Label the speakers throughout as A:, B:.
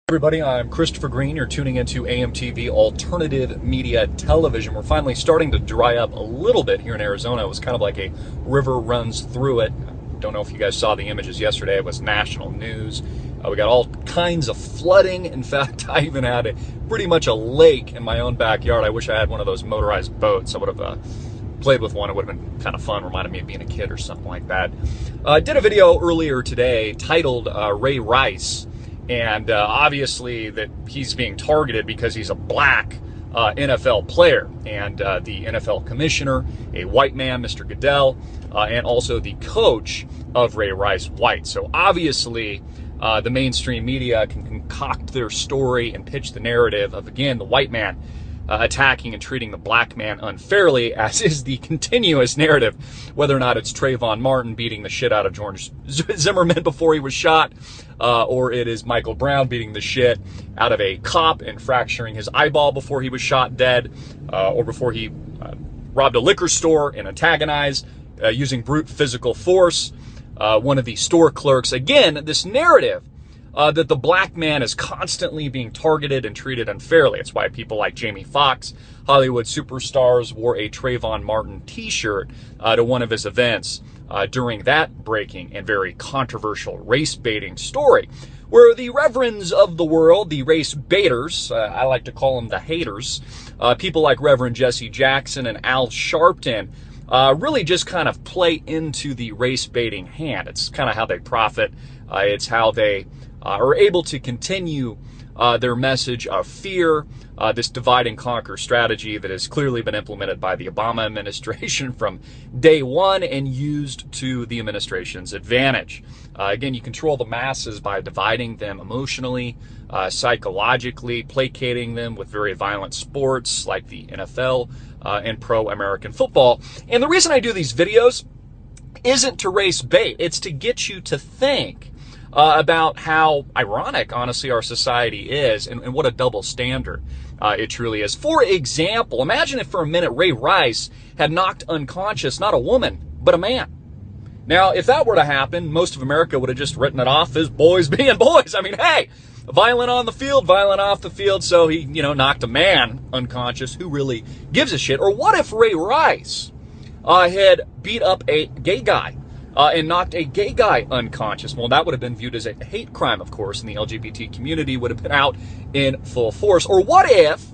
A: Everybody, I'm Christopher Green. You're tuning into AMTV Alternative Media Television. We're finally starting to dry up a little bit here in Arizona. It was kind of like a river runs through it. Don't know if you guys saw the images yesterday. It was national news. We got all kinds of flooding. In fact, I even had pretty much a lake in my own backyard. I wish I had one of those motorized boats. I would have played with one. It would have been kind of fun. Reminded me of being a kid or something like that. I did a video earlier today titled Ray Rice. And obviously that he's being targeted because he's a black NFL player. And the NFL commissioner, a white man, Mr. Goodell, and also the coach of Ray Rice, white. So obviously the mainstream media can concoct their story and pitch the narrative of, again, the white man attacking and treating the black man unfairly, as is the continuous narrative, whether or not it's Trayvon Martin beating the shit out of George Zimmerman before he was shot, or it is Michael Brown beating the shit out of a cop and fracturing his eyeball before he was shot dead, or before he robbed a liquor store and antagonized using brute physical force one of the store clerks. Again, this narrative that the black man is constantly being targeted and treated unfairly. It's why people like Jamie Foxx, Hollywood superstars, wore a Trayvon Martin t-shirt to one of his events during that breaking and very controversial race-baiting story, where the reverends of the world, the race baiters, I like to call them the haters, people like Reverend Jesse Jackson and Al Sharpton, really just kind of play into the race-baiting hand. It's kind of how they profit. It's how they are able to continue their message of fear, this divide and conquer strategy that has clearly been implemented by the Obama administration from day one and used to the administration's advantage. Again, you control the masses by dividing them emotionally, psychologically, placating them with very violent sports like the NFL and pro-American football. And the reason I do these videos isn't to race bait. It's to get you to think about how ironic, honestly, our society is, and what a double standard it truly is. For example, imagine if for a minute Ray Rice had knocked unconscious not a woman, but a man. Now, if that were to happen, most of America would have just written it off as boys being boys. I mean, hey, violent on the field, violent off the field, so he, knocked a man unconscious. Who really gives a shit? Or what if Ray Rice had beat up a gay guy and knocked a gay guy unconscious? Well, that would have been viewed as a hate crime, of course, and the LGBT community would have been out in full force. Or what if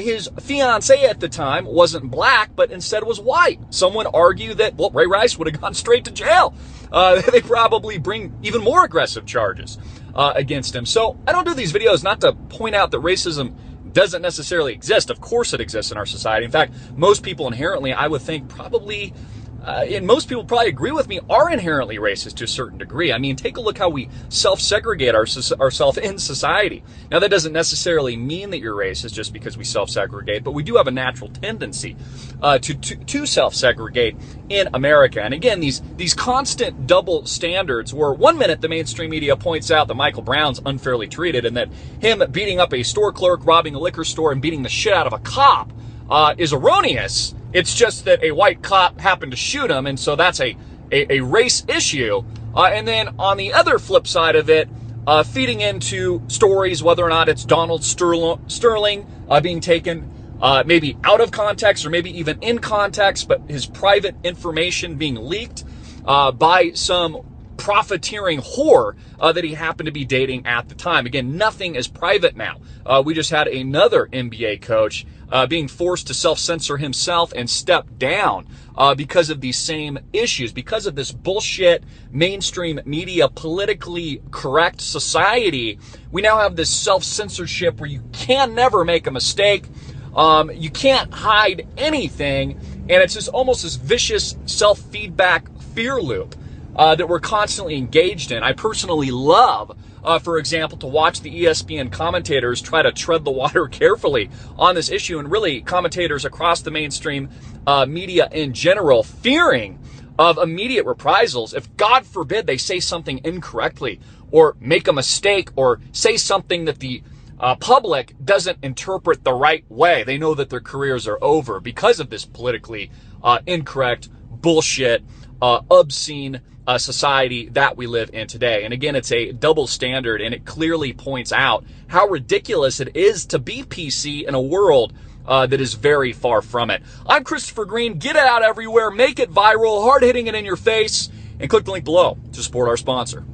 A: his fiancée at the time wasn't black, but instead was white? Some would argue that, well, Ray Rice would have gone straight to jail. They probably bring even more aggressive charges against him. So I don't do these videos not to point out that racism doesn't necessarily exist. Of course it exists in our society. In fact, most people inherently, I would think, probably and most people probably agree with me, are inherently racist to a certain degree. I mean, take a look how we self-segregate ourselves in society. Now, that doesn't necessarily mean that you're racist just because we self-segregate, but we do have a natural tendency to self-segregate in America. And again, these constant double standards where one minute the mainstream media points out that Michael Brown's unfairly treated and that him beating up a store clerk, robbing a liquor store, and beating the shit out of a cop is erroneous. It's just that a white cop happened to shoot him, and so that's a race issue. And then on the other flip side of it, feeding into stories, whether or not it's Donald Sterling being taken maybe out of context or maybe even in context, but his private information being leaked by some profiteering whore that he happened to be dating at the time. Again, nothing is private now. We just had another NBA coach being forced to self-censor himself and step down because of these same issues, because of this bullshit mainstream media, politically correct society. We now have this self-censorship where you can never make a mistake. You can't hide anything. And it's just almost this vicious self-feedback fear loop that we're constantly engaged in. I personally love, for example, to watch the ESPN commentators try to tread the water carefully on this issue, and really commentators across the mainstream media in general, fearing of immediate reprisals if, God forbid, they say something incorrectly or make a mistake or say something that the public doesn't interpret the right way. They know that their careers are over because of this politically incorrect, bullshit, obscene, society that we live in today. And again, it's a double standard, and it clearly points out how ridiculous it is to be PC in a world that is very far from it. I'm Christopher Green. Get it out everywhere. Make it viral. Hard hitting it in your face. And click the link below to support our sponsor.